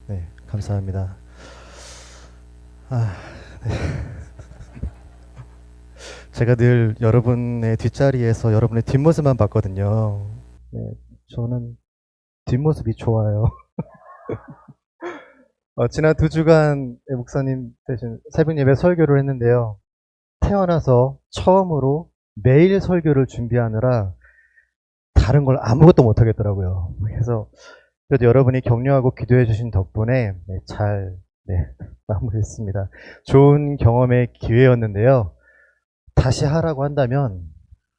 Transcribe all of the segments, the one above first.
네, 감사합니다. 아, 네. 제가 늘 여러분의 뒷자리에서 여러분의 뒷모습만 봤거든요. 네, 저는 뒷모습이 좋아요. 지난 2주간 목사님 대신 새벽 예배 설교를 했는데요. 태어나서 처음으로 매일 설교를 준비하느라 다른 걸 아무것도 못 하겠더라고요. 그래서 그래도 여러분이 격려하고 기도해 주신 덕분에 잘 마무리했습니다. 좋은 경험의 기회였는데요. 다시 하라고 한다면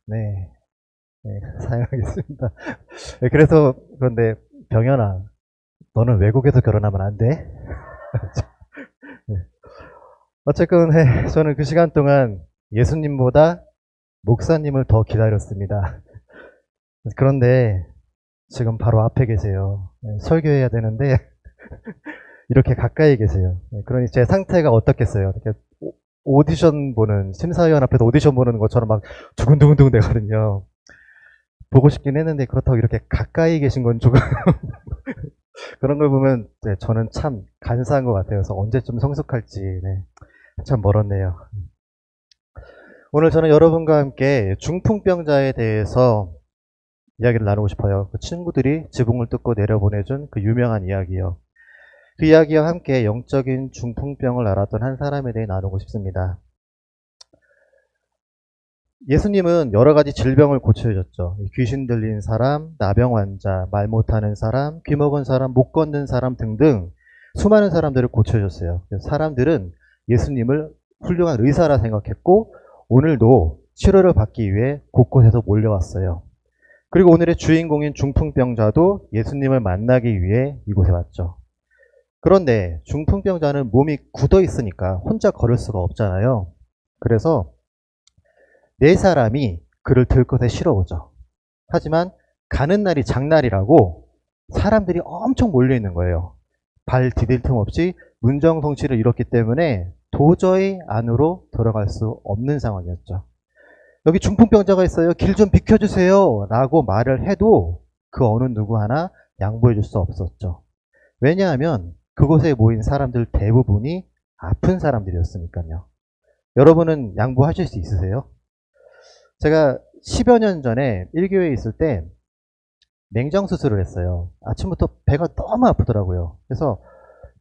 네, 사용하겠습니다. 네, 그래서 그런데 병현아, 너는 외국에서 결혼하면 안 돼? 네. 어쨌건 저는 그 시간 동안 예수님보다 목사님을 더 기다렸습니다. 그런데 지금 바로 앞에 계세요. 설교해야 되는데 이렇게 가까이 계세요. 그러니 제 상태가 어떻겠어요? 이렇게 오디션 보는 심사위원 앞에서 오디션 보는 것처럼 막 두근두근두근 되거든요. 보고 싶긴 했는데 그렇다고 이렇게 가까이 계신 건 조금 그런 걸 보면 저는 참 간사한 것 같아요. 그래서 언제쯤 성숙할지 참 멀었네요. 오늘 저는 여러분과 함께 중풍병자에 대해서 이야기를 나누고 싶어요. 그 친구들이 지붕을 뚫고 내려보내준 그 유명한 이야기요. 그 이야기와 함께 영적인 중풍병을 앓았던 한 사람에 대해 나누고 싶습니다. 예수님은 여러 가지 질병을 고쳐주셨죠. 귀신 들린 사람, 나병 환자, 말 못하는 사람, 귀 먹은 사람, 못 걷는 사람 등등 수많은 사람들을 고쳐주셨어요. 사람들은 예수님을 훌륭한 의사라 생각했고 오늘도 치료를 받기 위해 곳곳에서 몰려왔어요. 그리고 오늘의 주인공인 중풍병자도 예수님을 만나기 위해 이곳에 왔죠. 그런데 중풍병자는 몸이 굳어 있으니까 혼자 걸을 수가 없잖아요. 그래서 네 사람이 그를 들것에 실어오죠. 하지만 가는 날이 장날이라고 사람들이 엄청 몰려 있는 거예요. 발 디딜 틈 없이 문정성시를 이뤘기 때문에 도저히 안으로 들어갈 수 없는 상황이었죠. 여기 중풍병자가 있어요. 길 좀 비켜주세요. 라고 말을 해도 그 어느 누구 하나 양보해 줄 수 없었죠. 왜냐하면 그곳에 모인 사람들 대부분이 아픈 사람들이었으니까요. 여러분은 양보하실 수 있으세요? 제가 10여 년 전에 1교회에 있을 때 맹장 수술을 했어요. 아침부터 배가 너무 아프더라고요. 그래서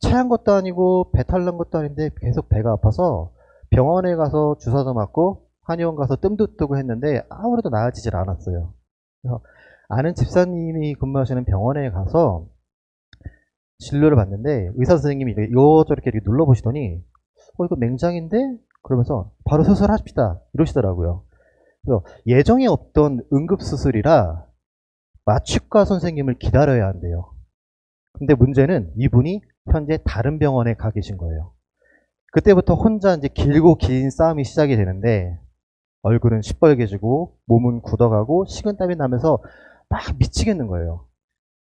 체한 것도 아니고 배탈 난 것도 아닌데 계속 배가 아파서 병원에 가서 주사도 맞고 한의원 가서 뜸도 뜨고 했는데 아무래도 나아지질 않았어요. 그래서 아는 집사님이 근무하시는 병원에 가서 진료를 받는데 의사 선생님이 이것저것 이렇게 눌러보시더니 이거 맹장인데? 그러면서 바로 수술합시다 이러시더라고요. 그래서 예정에 없던 응급수술이라 마취과 선생님을 기다려야 한대요. 근데 문제는 이분이 현재 다른 병원에 가 계신 거예요. 그때부터 혼자 이제 길고 긴 싸움이 시작이 되는데 얼굴은 시뻘개지고 몸은 굳어가고 식은땀이 나면서 막 미치겠는 거예요.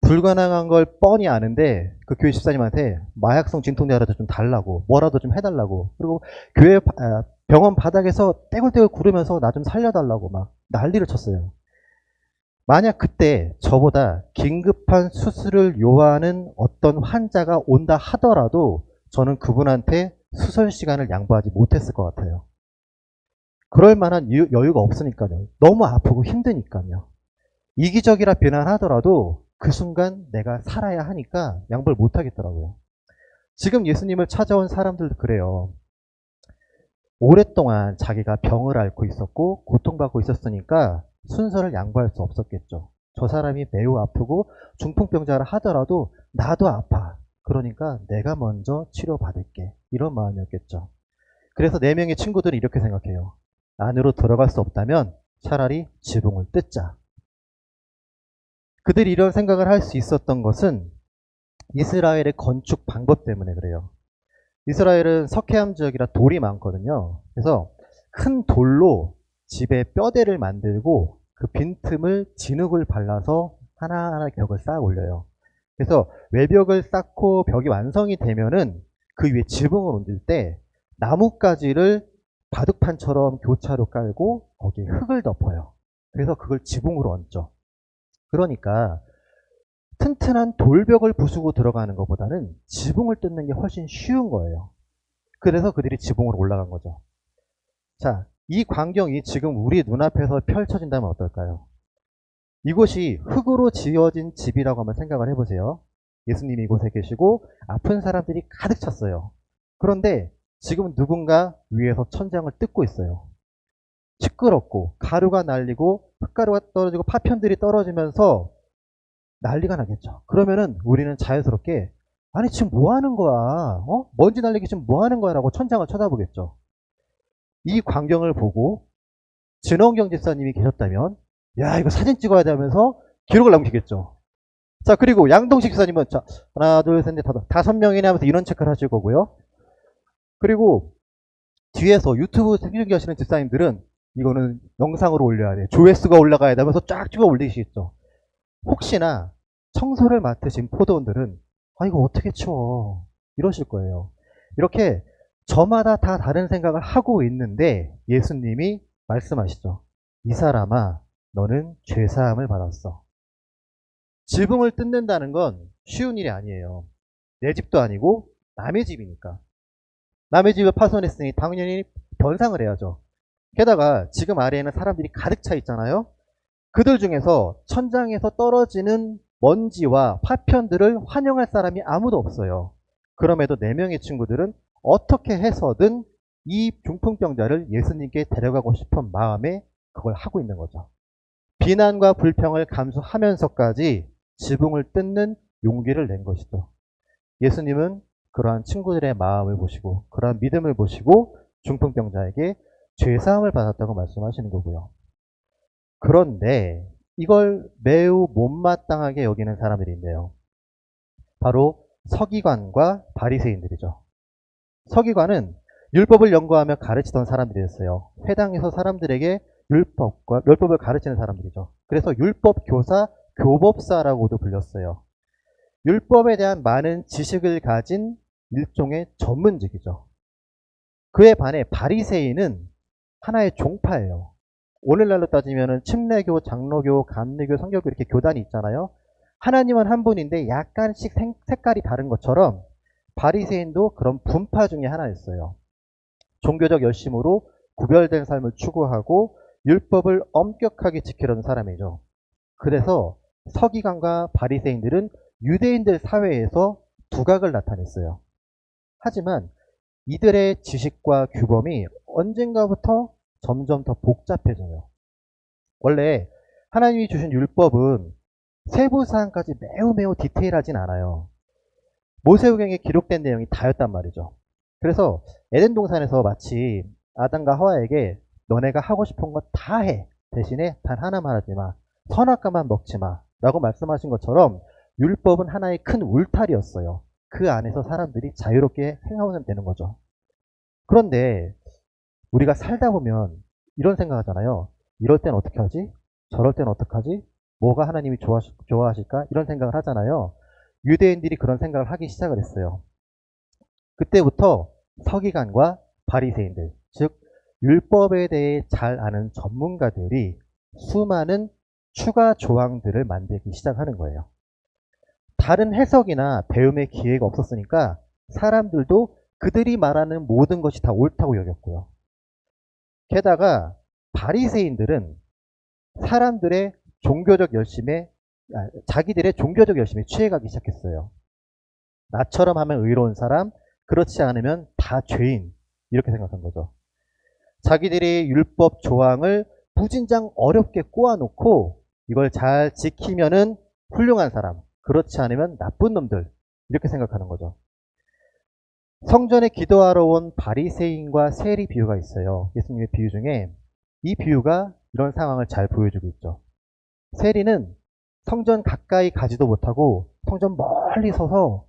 불가능한 걸 뻔히 아는데 그 교회 집사님한테 마약성 진통제라도 좀 달라고 뭐라도 좀 해달라고 그리고 교회 병원 바닥에서 떼굴떼굴 구르면서 나 좀 살려달라고 막 난리를 쳤어요. 만약 그때 저보다 긴급한 수술을 요하는 어떤 환자가 온다 하더라도 저는 그분한테 수술 시간을 양보하지 못했을 것 같아요. 그럴 만한 여유가 없으니까요. 너무 아프고 힘드니까요. 이기적이라 비난하더라도 그 순간 내가 살아야 하니까 양보를 못 하겠더라고요. 지금 예수님을 찾아온 사람들도 그래요. 오랫동안 자기가 병을 앓고 있었고 고통받고 있었으니까 순서를 양보할 수 없었겠죠. 저 사람이 매우 아프고 중풍병자라 하더라도 나도 아파. 그러니까 내가 먼저 치료받을게. 이런 마음이었겠죠. 그래서 4명의 친구들은 이렇게 생각해요. 안으로 들어갈 수 없다면 차라리 지붕을 뜯자. 그들이 이런 생각을 할 수 있었던 것은 이스라엘의 건축 방법 때문에 그래요. 이스라엘은 석회암 지역이라 돌이 많거든요. 그래서 큰 돌로 집에 뼈대를 만들고 그 빈틈을 진흙을 발라서 하나하나 벽을 쌓아 올려요. 그래서 외벽을 쌓고 벽이 완성이 되면은 그 위에 지붕을 얹을 때 나뭇가지를 바둑판처럼 교차로 깔고 거기에 흙을 덮어요. 그래서 그걸 지붕으로 얹죠. 그러니까 튼튼한 돌벽을 부수고 들어가는 것보다는 지붕을 뜯는 게 훨씬 쉬운 거예요. 그래서 그들이 지붕으로 올라간 거죠. 자, 이 광경이 지금 우리 눈앞에서 펼쳐진다면 어떨까요? 이곳이 흙으로 지어진 집이라고 한번 생각을 해보세요. 예수님이 이곳에 계시고 아픈 사람들이 가득 찼어요. 그런데 지금 누군가 위에서 천장을 뜯고 있어요. 시끄럽고 가루가 날리고 흙가루가 떨어지고 파편들이 떨어지면서 난리가 나겠죠. 그러면은 우리는 자연스럽게 아니 지금 뭐 하는 거야? 먼지 날리기 지금 뭐 하는 거야? 라고 천장을 쳐다보겠죠. 이 광경을 보고 진원경 집사님이 계셨다면 야 이거 사진 찍어야 돼 하면서 기록을 남기겠죠. 자 그리고 양동식 집사님은 자 하나 둘 셋 넷 다섯 명이나 하면서 인원 체크를 하실 거고요. 그리고 뒤에서 유튜브 생중계 하시는 집사님들은 이거는 영상으로 올려야 돼. 조회수가 올라가야 돼 하면서 쫙 찍어 올리시겠죠. 혹시나 청소를 맡으신 포도원들은 아 이거 어떻게 치워 이러실 거예요. 이렇게 저마다 다 다른 생각을 하고 있는데 예수님이 말씀하시죠. 이 사람아 너는 죄사함을 받았어. 지붕을 뜯는다는 건 쉬운 일이 아니에요. 내 집도 아니고 남의 집이니까. 남의 집을 파손했으니 당연히 변상을 해야죠. 게다가 지금 아래에는 사람들이 가득 차 있잖아요. 그들 중에서 천장에서 떨어지는 먼지와 파편들을 환영할 사람이 아무도 없어요. 그럼에도 4명의 친구들은 어떻게 해서든 이 중풍병자를 예수님께 데려가고 싶은 마음에 그걸 하고 있는 거죠. 비난과 불평을 감수하면서까지 지붕을 뜯는 용기를 낸 것이죠. 예수님은 그러한 친구들의 마음을 보시고 그러한 믿음을 보시고 중풍병자에게 죄사함을 받았다고 말씀하시는 거고요. 그런데 이걸 매우 못마땅하게 여기는 사람들이 있네요. 바로 서기관과 바리새인들이죠. 서기관은 율법을 연구하며 가르치던 사람들이었어요. 회당에서 사람들에게 율법을 가르치는 사람들이죠. 그래서 율법 교사, 교법사라고도 불렸어요. 율법에 대한 많은 지식을 가진 일종의 전문직이죠. 그에 반해 바리새인은 하나의 종파예요. 오늘날로 따지면 침례교, 장로교, 감리교, 성교교 이렇게 교단이 있잖아요. 하나님은 한 분인데 약간씩 색깔이 다른 것처럼 바리새인도 그런 분파 중에 하나였어요. 종교적 열심으로 구별된 삶을 추구하고 율법을 엄격하게 지키려는 사람이죠. 그래서 서기관과 바리새인들은 유대인들 사회에서 두각을 나타냈어요. 하지만 이들의 지식과 규범이 언젠가부터 점점 더 복잡해져요. 원래 하나님이 주신 율법은 세부사항까지 매우 디테일하진 않아요. 모세오경에 기록된 내용이 다였단 말이죠. 그래서 에덴 동산에서 마치 아담과 하와에게 너네가 하고 싶은 거 다 해. 대신에 단 하나만 하지 마. 선악과만 먹지 마. 라고 말씀하신 것처럼 율법은 하나의 큰 울타리였어요. 그 안에서 사람들이 자유롭게 행하면 되는 거죠. 그런데 우리가 살다 보면 이런 생각하잖아요. 이럴 땐 어떻게 하지? 저럴 땐 어떡하지? 뭐가 하나님이 좋아하실까? 이런 생각을 하잖아요. 유대인들이 그런 생각을 하기 시작을 했어요. 그때부터 서기관과 바리새인들, 즉 율법에 대해 잘 아는 전문가들이 수많은 추가 조항들을 만들기 시작하는 거예요. 다른 해석이나 배움의 기회가 없었으니까 사람들도 그들이 말하는 모든 것이 다 옳다고 여겼고요. 게다가 바리새인들은 사람들의 종교적 열심에 자기들의 종교적 열심에 취해가기 시작했어요. 나처럼 하면 의로운 사람, 그렇지 않으면 다 죄인 이렇게 생각한 거죠. 자기들이 율법 조항을 무진장 어렵게 꼬아놓고 이걸 잘 지키면은 훌륭한 사람, 그렇지 않으면 나쁜 놈들 이렇게 생각하는 거죠. 성전에 기도하러 온 바리새인과 세리 비유가 있어요. 예수님의 비유 중에 이 비유가 이런 상황을 잘 보여주고 있죠. 세리는 성전 가까이 가지도 못하고 성전 멀리 서서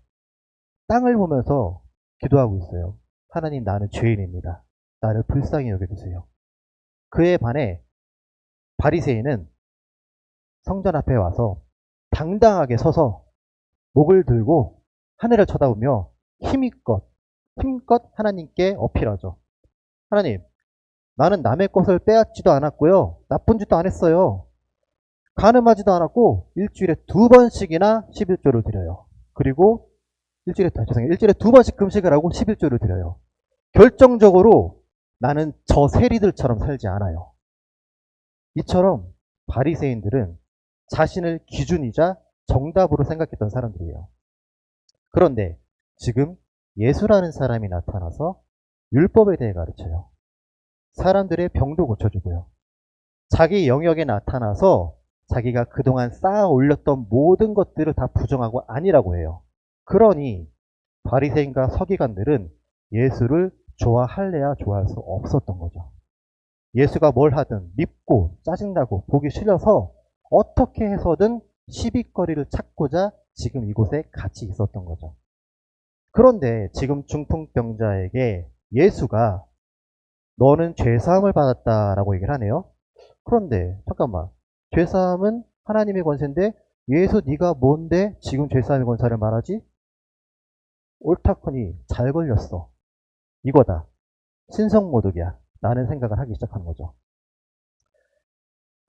땅을 보면서 기도하고 있어요. 하나님 나는 죄인입니다. 나를 불쌍히 여겨주세요. 그에 반해 바리새인은 성전 앞에 와서 당당하게 서서 목을 들고 하늘을 쳐다보며 힘껏 하나님께 어필하죠. 하나님, 나는 남의 것을 빼앗지도 않았고요. 나쁜 짓도 안 했어요. 가늠하지도 않았고 일주일에 2번씩이나 11조를 드려요. 그리고 일주일에 2번씩 금식을 하고 11조를 드려요. 결정적으로 나는 저 세리들처럼 살지 않아요. 이처럼 바리새인들은 자신을 기준이자 정답으로 생각했던 사람들이에요. 그런데 지금 예수라는 사람이 나타나서 율법에 대해 가르쳐요. 사람들의 병도 고쳐주고요. 자기 영역에 나타나서 자기가 그동안 쌓아 올렸던 모든 것들을 다 부정하고 아니라고 해요. 그러니 바리새인과 서기관들은 예수를 좋아할래야 좋아할 수 없었던 거죠. 예수가 뭘 하든 밉고 짜증나고 보기 싫어서 어떻게 해서든 시비거리를 찾고자 지금 이곳에 같이 있었던 거죠. 그런데 지금 중풍병자에게 예수가 너는 죄사함을 받았다라고 얘기를 하네요. 그런데 잠깐만, 죄사함은 하나님의 권세인데 예수 네가 뭔데 지금 죄사함의 권세를 말하지? 옳다커니 잘 걸렸어. 이거다. 신성모독이야. 라는 생각을 하기 시작하는 거죠.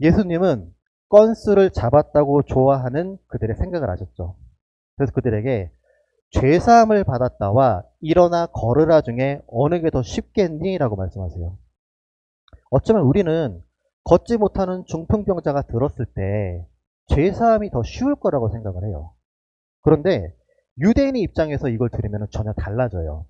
예수님은 건수를 잡았다고 좋아하는 그들의 생각을 아셨죠. 그래서 그들에게 죄사함을 받았다와 일어나 걸으라 중에 어느 게 더 쉽겠니? 라고 말씀하세요. 어쩌면 우리는 걷지 못하는 중풍병자가 들었을 때 죄사함이 더 쉬울 거라고 생각을 해요. 그런데 유대인의 입장에서 이걸 들으면 전혀 달라져요.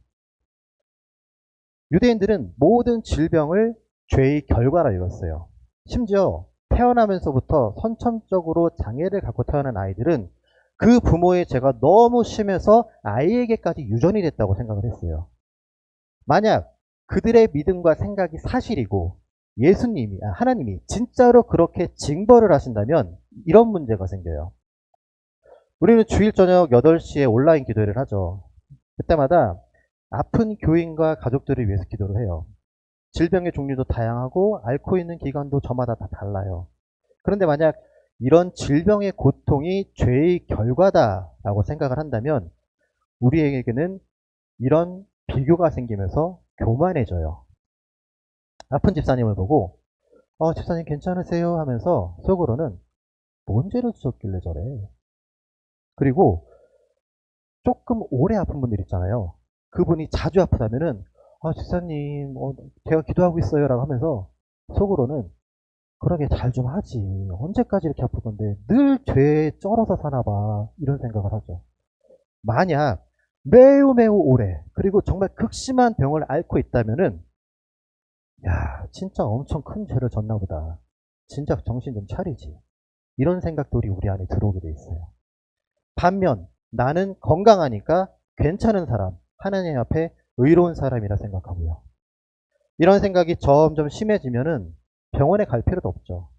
유대인들은 모든 질병을 죄의 결과라 읽었어요. 심지어 태어나면서부터 선천적으로 장애를 갖고 태어난 아이들은 그 부모의 죄가 너무 심해서 아이에게까지 유전이 됐다고 생각을 했어요. 만약 그들의 믿음과 생각이 사실이고 하나님이 진짜로 그렇게 징벌을 하신다면 이런 문제가 생겨요. 우리는 주일 저녁 8시에 온라인 기도회를 하죠. 그때마다 아픈 교인과 가족들을 위해서 기도를 해요. 질병의 종류도 다양하고 앓고 있는 기간도 저마다 다 달라요. 그런데 만약 이런 질병의 고통이 죄의 결과다라고 생각을 한다면 우리에게는 이런 비교가 생기면서 교만해져요. 아픈 집사님을 보고 집사님 괜찮으세요? 하면서 속으로는 뭔 죄를 지었길래 저래. 그리고 조금 오래 아픈 분들 있잖아요. 그분이 자주 아프다면은 집사님 제가 기도하고 있어요 라고 하면서 속으로는 그러게 잘 좀 하지. 언제까지 이렇게 아플 건데 늘 죄에 쩔어서 사나 봐. 이런 생각을 하죠. 만약 매우 오래 그리고 정말 극심한 병을 앓고 있다면은 야 진짜 엄청 큰 죄를 졌나 보다. 진짜 정신 좀 차리지. 이런 생각들이 우리 안에 들어오게 돼 있어요. 반면 나는 건강하니까 괜찮은 사람, 하나님 앞에 의로운 사람이라 생각하고요. 이런 생각이 점점 심해지면은 병원에 갈 필요도 없죠.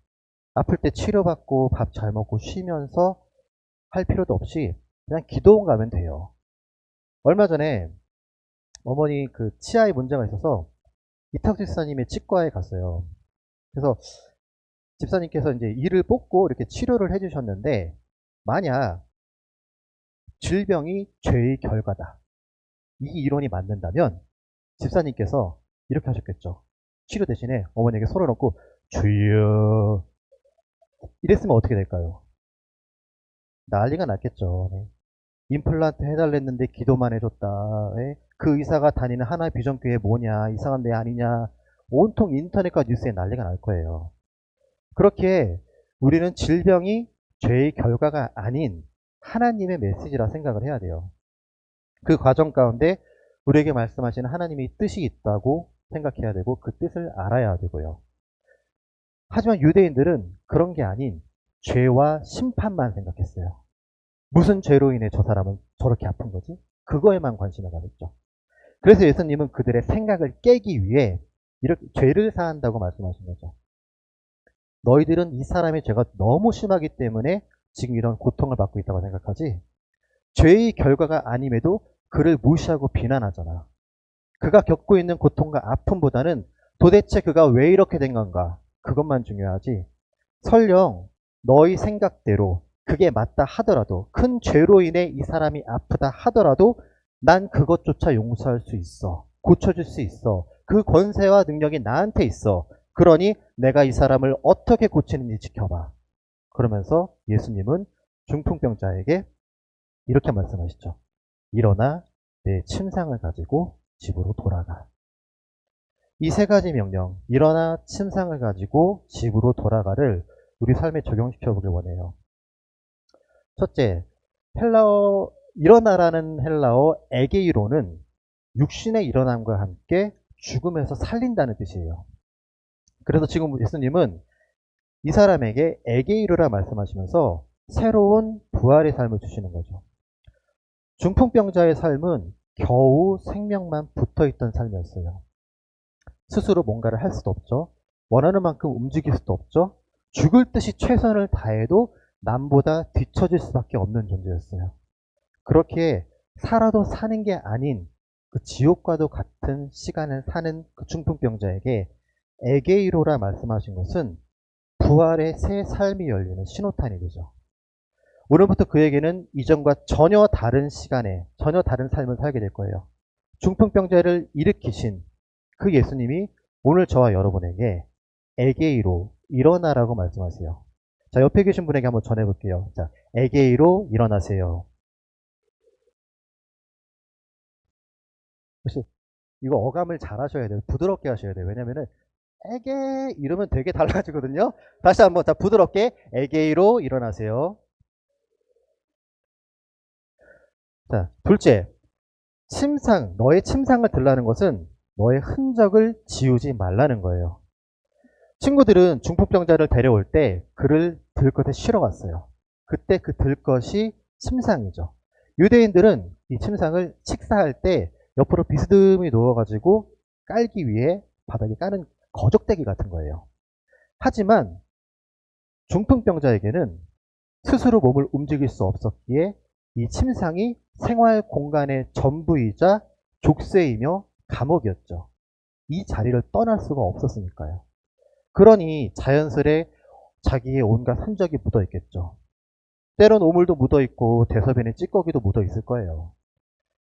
아플 때 치료받고 밥 잘 먹고 쉬면서 할 필요도 없이 그냥 기도원 가면 돼요. 얼마 전에 어머니 그 치아에 문제가 있어서 이탁수 집사님의 치과에 갔어요. 그래서 집사님께서 이제 이를 뽑고 이렇게 치료를 해주셨는데 만약 질병이 죄의 결과다. 이 이론이 맞는다면 집사님께서 이렇게 하셨겠죠. 치료 대신에 어머니에게 손을 얹고 주여 이랬으면 어떻게 될까요? 난리가 났겠죠. 네. 임플란트 해달랬는데 기도만 해줬다. 네. 그 의사가 다니는 하나 비전교회 뭐냐, 이상한 데 아니냐, 온통 인터넷과 뉴스에 난리가 날 거예요. 그렇게 우리는 질병이 죄의 결과가 아닌 하나님의 메시지라 생각을 해야 돼요. 그 과정 가운데 우리에게 말씀하시는 하나님의 뜻이 있다고 생각해야 되고 그 뜻을 알아야 되고요. 하지만 유대인들은 그런 게 아닌 죄와 심판만 생각했어요. 무슨 죄로 인해 저 사람은 저렇게 아픈 거지? 그거에만 관심을 가졌죠. 그래서 예수님은 그들의 생각을 깨기 위해 이렇게 죄를 사한다고 말씀하신 거죠. 너희들은 이 사람의 죄가 너무 심하기 때문에 지금 이런 고통을 받고 있다고 생각하지 죄의 결과가 아님에도 그를 무시하고 비난하잖아. 그가 겪고 있는 고통과 아픔보다는 도대체 그가 왜 이렇게 된 건가 그것만 중요하지 설령 너희 생각대로 그게 맞다 하더라도 큰 죄로 인해 이 사람이 아프다 하더라도 난 그것조차 용서할 수 있어. 고쳐줄 수 있어. 그 권세와 능력이 나한테 있어. 그러니 내가 이 사람을 어떻게 고치는지 지켜봐. 그러면서 예수님은 중풍병자에게 이렇게 말씀하시죠. 일어나 내 침상을 가지고 집으로 돌아가. 이 세 가지 명령, 일어나 침상을 가지고 집으로 돌아가를 우리 삶에 적용시켜 보길 원해요. 첫째, 일어나라는 헬라어 에게이로는 육신의 일어남과 함께 죽음에서 살린다는 뜻이에요. 그래서 지금 예수님은 이 사람에게 에게이로라 말씀하시면서 새로운 부활의 삶을 주시는 거죠. 중풍병자의 삶은 겨우 생명만 붙어있던 삶이었어요. 스스로 뭔가를 할 수도 없죠. 원하는 만큼 움직일 수도 없죠. 죽을 듯이 최선을 다해도 남보다 뒤처질 수밖에 없는 존재였어요. 그렇게 살아도 사는 게 아닌 그 지옥과도 같은 시간을 사는 그 중풍병자에게 에게이로라 말씀하신 것은 부활의 새 삶이 열리는 신호탄이 되죠. 오늘부터 그에게는 이전과 전혀 다른 시간에 전혀 다른 삶을 살게 될 거예요. 중풍병자를 일으키신 그 예수님이 오늘 저와 여러분에게 에게이로 일어나라고 말씀하세요. 자, 옆에 계신 분에게 한번 전해볼게요. 자, 에게이로 일어나세요. 혹시 이거 어감을 잘 하셔야 돼요. 부드럽게 하셔야 돼요. 왜냐면은 에게 이러면 되게 달라지거든요. 다시 한번 자, 부드럽게 에게이로 일어나세요. 자, 둘째, 너의 침상을 들라는 것은 너의 흔적을 지우지 말라는 거예요. 친구들은 중풍병자를 데려올 때 그를 들것에 실어 갔어요. 그때 그 들것이 침상이죠. 유대인들은 이 침상을 식사할 때 옆으로 비스듬히 누워가지고 깔기 위해 바닥에 까는 거적대기 같은 거예요. 하지만 중풍병자에게는 스스로 몸을 움직일 수 없었기에 이 침상이 생활 공간의 전부이자 족쇄이며 감옥이었죠. 이 자리를 떠날 수가 없었으니까요. 그러니 자연스레 자기의 온갖 흔적이 묻어 있겠죠. 때론 오물도 묻어 있고 대소변에 찌꺼기도 묻어 있을 거예요.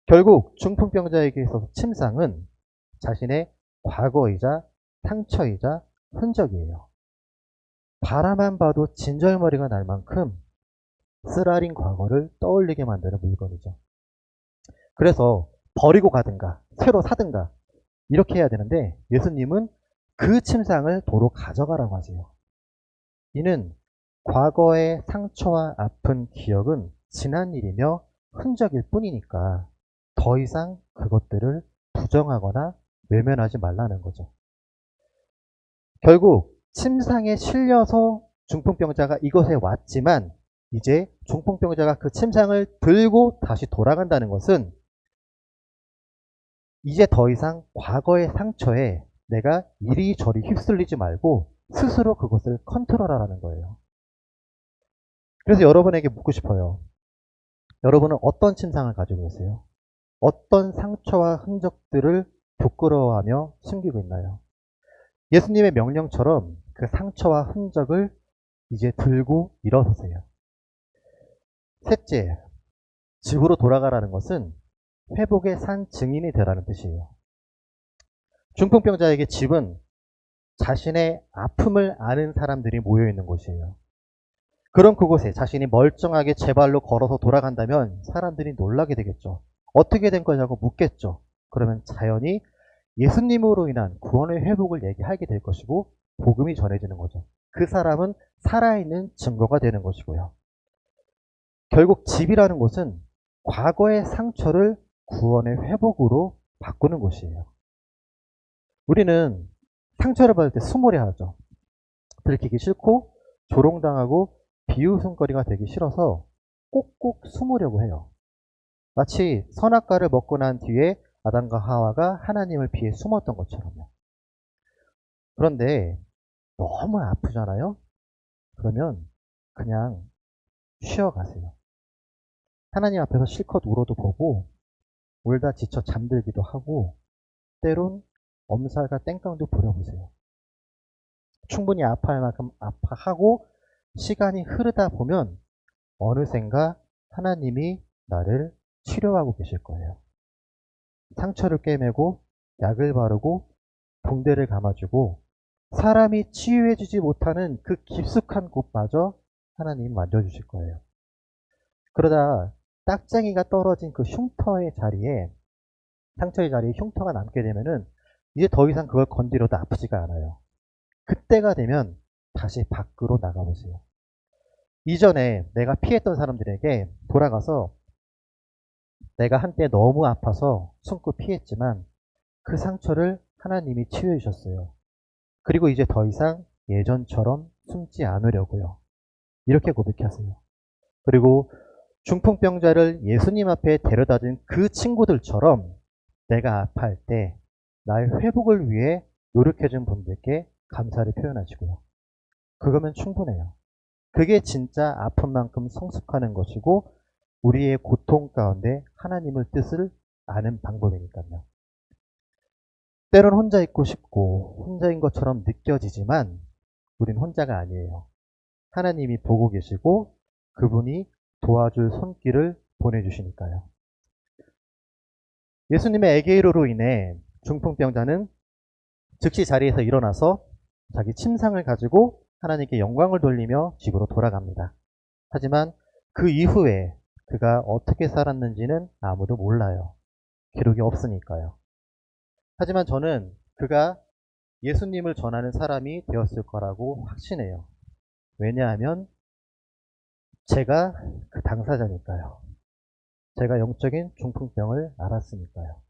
결국 중풍병자에게 있어서 침상은 자신의 과거이자 상처이자 흔적이에요. 바라만 봐도 진절머리가 날 만큼 쓰라린 과거를 떠올리게 만드는 물건이죠. 그래서 버리고 가든가 새로 사든가 이렇게 해야 되는데 예수님은 그 침상을 도로 가져가라고 하세요. 이는 과거의 상처와 아픈 기억은 지난 일이며 흔적일 뿐이니까 더 이상 그것들을 부정하거나 외면하지 말라는 거죠. 결국 침상에 실려서 중풍병자가 이곳에 왔지만 이제 중풍병자가 그 침상을 들고 다시 돌아간다는 것은 이제 더 이상 과거의 상처에 내가 이리저리 휩쓸리지 말고 스스로 그것을 컨트롤하라는 거예요. 그래서 여러분에게 묻고 싶어요. 여러분은 어떤 침상을 가지고 계세요? 어떤 상처와 흔적들을 부끄러워하며 숨기고 있나요? 예수님의 명령처럼 그 상처와 흔적을 이제 들고 일어서세요. 셋째, 집으로 돌아가라는 것은 회복의 산 증인이 되라는 뜻이에요. 중풍병자에게 집은 자신의 아픔을 아는 사람들이 모여있는 곳이에요. 그럼 그곳에 자신이 멀쩡하게 제 발로 걸어서 돌아간다면 사람들이 놀라게 되겠죠. 어떻게 된 거냐고 묻겠죠. 그러면 자연히 예수님으로 인한 구원의 회복을 얘기하게 될 것이고 복음이 전해지는 거죠. 그 사람은 살아있는 증거가 되는 것이고요. 결국 집이라는 곳은 과거의 상처를 구원의 회복으로 바꾸는 곳이에요. 우리는 상처를 받을 때 수모려 하죠. 들키기 싫고 조롱당하고 비웃음거리가 되기 싫어서 꼭꼭 숨으려고 해요. 마치 선악과를 먹고 난 뒤에 아담과 하와가 하나님을 피해 숨었던 것처럼요. 그런데 너무 아프잖아요? 그러면 그냥 쉬어가세요. 하나님 앞에서 실컷 울어도 보고 울다 지쳐 잠들기도 하고 때론 엄살과 땡깡도 부려보세요. 충분히 아파할 만큼 아파하고 시간이 흐르다 보면 어느샌가 하나님이 나를 치료하고 계실 거예요. 상처를 꿰매고 약을 바르고 붕대를 감아주고 사람이 치유해주지 못하는 그 깊숙한 곳마저 하나님이 만져주실 거예요. 그러다 딱쟁이가 떨어진 그 흉터의 자리에, 상처의 자리에 흉터가 남게 되면은 이제 더 이상 그걸 건드려도 아프지가 않아요. 그때가 되면 다시 밖으로 나가보세요. 이전에 내가 피했던 사람들에게 돌아가서 내가 한때 너무 아파서 숨고 피했지만 그 상처를 하나님이 치유해 주셨어요. 그리고 이제 더 이상 예전처럼 숨지 않으려고요. 이렇게 고백하세요. 그리고 중풍병자를 예수님 앞에 데려다 준 그 친구들처럼 내가 아파할 때 나의 회복을 위해 노력해 준 분들께 감사를 표현하시고요. 그거면 충분해요. 그게 진짜 아픈 만큼 성숙하는 것이고 우리의 고통 가운데 하나님의 뜻을 아는 방법이니까요. 때론 혼자 있고 싶고 혼자인 것처럼 느껴지지만 우린 혼자가 아니에요. 하나님이 보고 계시고 그분이 도와줄 손길을 보내주시니까요. 예수님의 에게이로로 인해 중풍병자는 즉시 자리에서 일어나서 자기 침상을 가지고 하나님께 영광을 돌리며 집으로 돌아갑니다. 하지만 그 이후에 그가 어떻게 살았는지는 아무도 몰라요. 기록이 없으니까요. 하지만 저는 그가 예수님을 전하는 사람이 되었을 거라고 확신해요. 왜냐하면 제가 그 당사자니까요. 제가 영적인 중풍병을 앓았으니까요.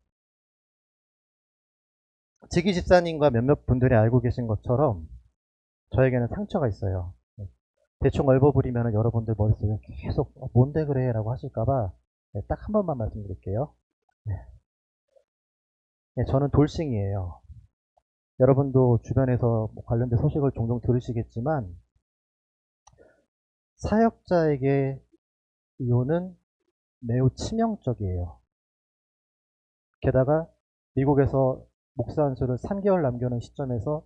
지기 집사님과 몇몇 분들이 알고 계신 것처럼 저에게는 상처가 있어요. 대충 얽어버리면 여러분들 머릿속에 계속 뭔데 그래 라고 하실까봐 딱 한 번만 말씀드릴게요. 저는 돌싱이에요. 여러분도 주변에서 관련된 소식을 종종 들으시겠지만 사역자에게 이혼은 매우 치명적이에요. 게다가 미국에서 목사 안수를 3개월 남겨놓은 시점에서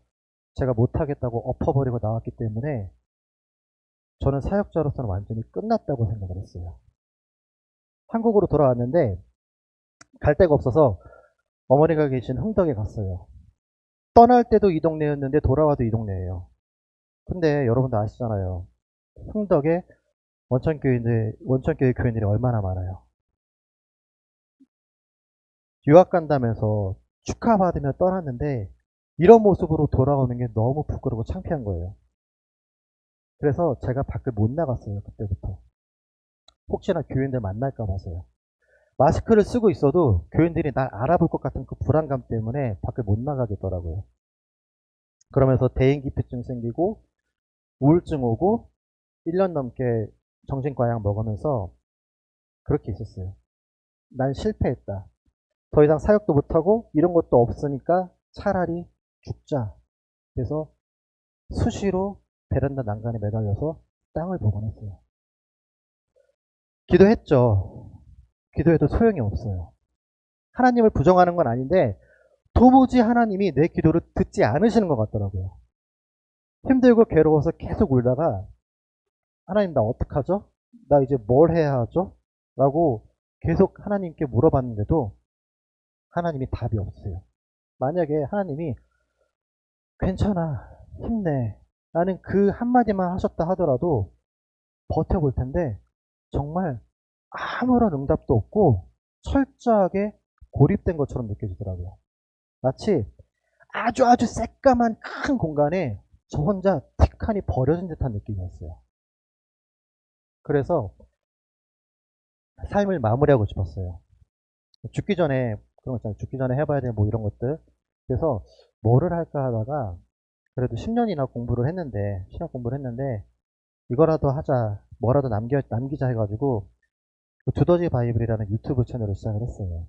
제가 못하겠다고 엎어버리고 나왔기 때문에 저는 사역자로서는 완전히 끝났다고 생각을 했어요. 한국으로 돌아왔는데 갈 데가 없어서 어머니가 계신 흥덕에 갔어요. 떠날 때도 이 동네였는데 돌아와도 이 동네예요. 근데 여러분도 아시잖아요. 흥덕에 원천교회 교인들이 얼마나 많아요. 유학 간다면서 축하받으며 떠났는데 이런 모습으로 돌아오는 게 너무 부끄럽고 창피한 거예요. 그래서 제가 밖을 못 나갔어요. 그때부터. 혹시나 교인들 만날까 봐서요. 마스크를 쓰고 있어도 교인들이 날 알아볼 것 같은 그 불안감 때문에 밖을 못 나가겠더라고요. 그러면서 대인기피증 생기고 우울증 오고 1년 넘게 정신과약 먹으면서 그렇게 있었어요. 난 실패했다. 더 이상 사역도 못하고 이런 것도 없으니까 차라리 죽자. 그래서 수시로 베란다 난간에 매달려서 땅을 보곤 했어요. 기도했죠. 기도해도 소용이 없어요. 하나님을 부정하는 건 아닌데 도무지 하나님이 내 기도를 듣지 않으시는 것 같더라고요. 힘들고 괴로워서 계속 울다가 하나님 나 어떡하죠? 나 이제 뭘 해야 하죠? 라고 계속 하나님께 물어봤는데도 하나님이 답이 없어요. 만약에 하나님이 괜찮아, 힘내 라는 그 한마디만 하셨다 하더라도 버텨볼 텐데 정말 아무런 응답도 없고 철저하게 고립된 것처럼 느껴지더라고요. 마치 아주 새까만 큰 공간에 저 혼자 틱하니 버려진 듯한 느낌이었어요. 그래서 삶을 마무리하고 싶었어요. 죽기 전에 그런 거 있잖아요. 죽기 전에 해봐야 될 뭐 이런 것들. 그래서 뭐를 할까 하다가 그래도 10년이나 공부를 했는데 신학 공부를 했는데 이거라도 하자, 뭐라도 남기자 해가지고 두더지 바이블이라는 유튜브 채널을 시작을 했어요.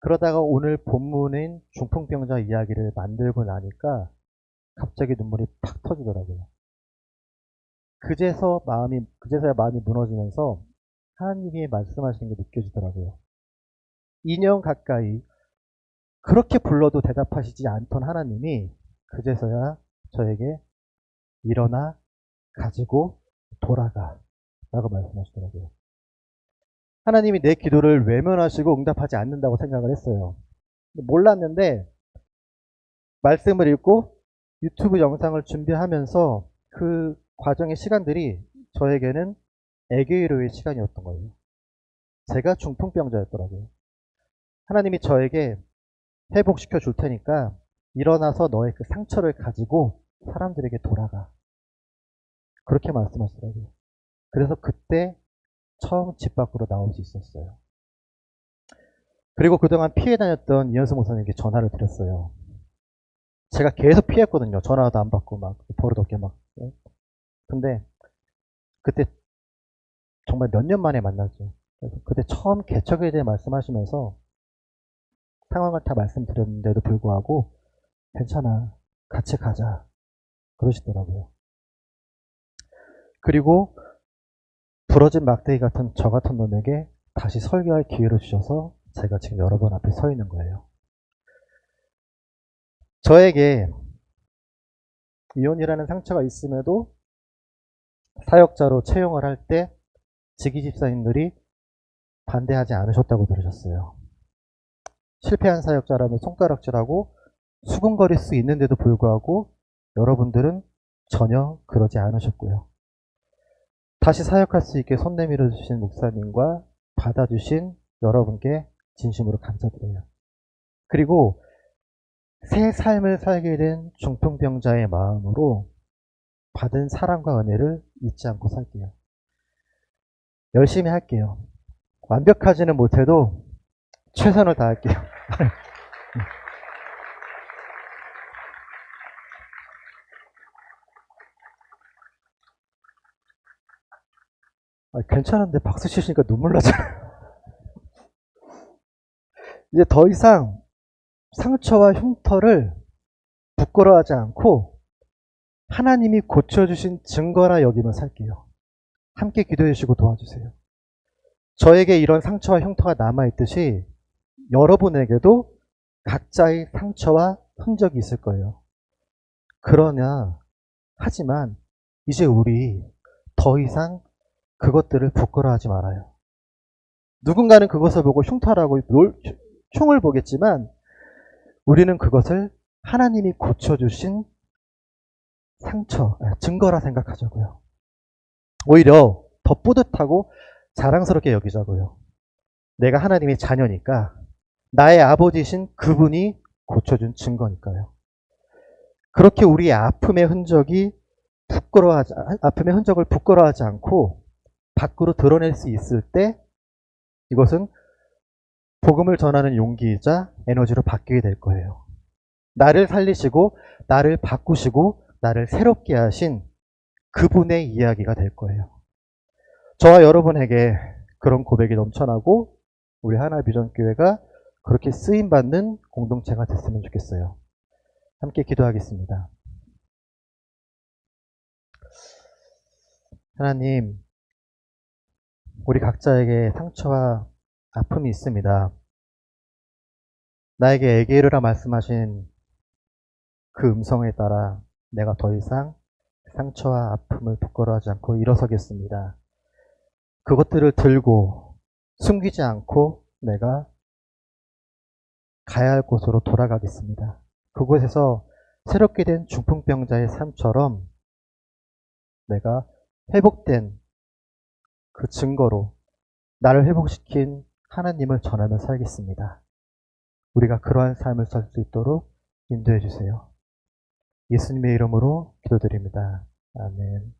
그러다가 오늘 본문인 중풍병자 이야기를 만들고 나니까 갑자기 눈물이 팍 터지더라고요. 그제서야 마음이 무너지면서 하나님이 말씀하시는 게 느껴지더라고요. 2년 가까이 그렇게 불러도 대답하시지 않던 하나님이 그제서야 저에게 일어나 가지고 돌아가 라고 말씀하시더라고요. 하나님이 내 기도를 외면하시고 응답하지 않는다고 생각을 했어요. 몰랐는데 말씀을 읽고 유튜브 영상을 준비하면서 그 과정의 시간들이 저에게는 애교위로의 시간이었던 거예요. 제가 중풍병자였더라고요. 하나님이 저에게 회복시켜 줄 테니까 일어나서 너의 그 상처를 가지고 사람들에게 돌아가. 그렇게 말씀하시더라고요. 그래서 그때 처음 집 밖으로 나올 수 있었어요. 그리고 그동안 피해 다녔던 이현수 목사님께 전화를 드렸어요. 제가 계속 피했거든요. 전화도 안 받고 막 버릇없게 막. 근데 그때 정말 몇 년 만에 만났죠. 그래서 그때 처음 개척에 대해 말씀하시면서 상황을 다 말씀드렸는데도 불구하고 괜찮아, 같이 가자 그러시더라고요. 그리고 부러진 막대기 같은 저 같은 놈에게 다시 설교할 기회를 주셔서 제가 지금 여러분 앞에 서 있는 거예요. 저에게 이혼이라는 상처가 있음에도 사역자로 채용을 할 때 지기 집사님들이 반대하지 않으셨다고 들으셨어요. 실패한 사역자라면 손가락질하고 수군거릴 수 있는데도 불구하고 여러분들은 전혀 그러지 않으셨고요. 다시 사역할 수 있게 손 내밀어 주신 목사님과 받아주신 여러분께 진심으로 감사드려요. 그리고 새 삶을 살게 된 중풍병자의 마음으로 받은 사랑과 은혜를 잊지 않고 살게요. 열심히 할게요. 완벽하지는 못해도 최선을 다할게요. 괜찮은데 박수 치시니까 눈물 나잖아요. 이제 더 이상 상처와 흉터를 부끄러워하지 않고 하나님이 고쳐주신 증거라 여기면 살게요. 함께 기도해 주시고 도와주세요. 저에게 이런 상처와 흉터가 남아있듯이 여러분에게도 각자의 상처와 흔적이 있을 거예요. 그러나 하지만 이제 우리 더 이상 그것들을 부끄러워하지 말아요. 누군가는 그것을 보고 흉터라고 흉을 보겠지만 우리는 그것을 하나님이 고쳐주신 상처, 증거라 생각하자고요. 오히려 더 뿌듯하고 자랑스럽게 여기자고요. 내가 하나님의 자녀니까 나의 아버지신 그분이 고쳐준 증거니까요. 그렇게 우리의 아픔의 흔적을 부끄러워하지 않고 밖으로 드러낼 수 있을 때 이것은 복음을 전하는 용기이자 에너지로 바뀌게 될 거예요. 나를 살리시고 나를 바꾸시고 나를 새롭게 하신 그분의 이야기가 될 거예요. 저와 여러분에게 그런 고백이 넘쳐나고 우리 하나비전교회가 그렇게 쓰임받는 공동체가 됐으면 좋겠어요. 함께 기도하겠습니다. 하나님, 우리 각자에게 상처와 아픔이 있습니다. 나에게 애게 이르라 말씀하신 그 음성에 따라 내가 더 이상 상처와 아픔을 부끄러워하지 않고 일어서겠습니다. 그것들을 들고 숨기지 않고 내가 가야 할 곳으로 돌아가겠습니다. 그곳에서 새롭게 된 중풍병자의 삶처럼 내가 회복된 그 증거로 나를 회복시킨 하나님을 전하며 살겠습니다. 우리가 그러한 삶을 살 수 있도록 인도해 주세요. 예수님의 이름으로 기도드립니다. 아멘.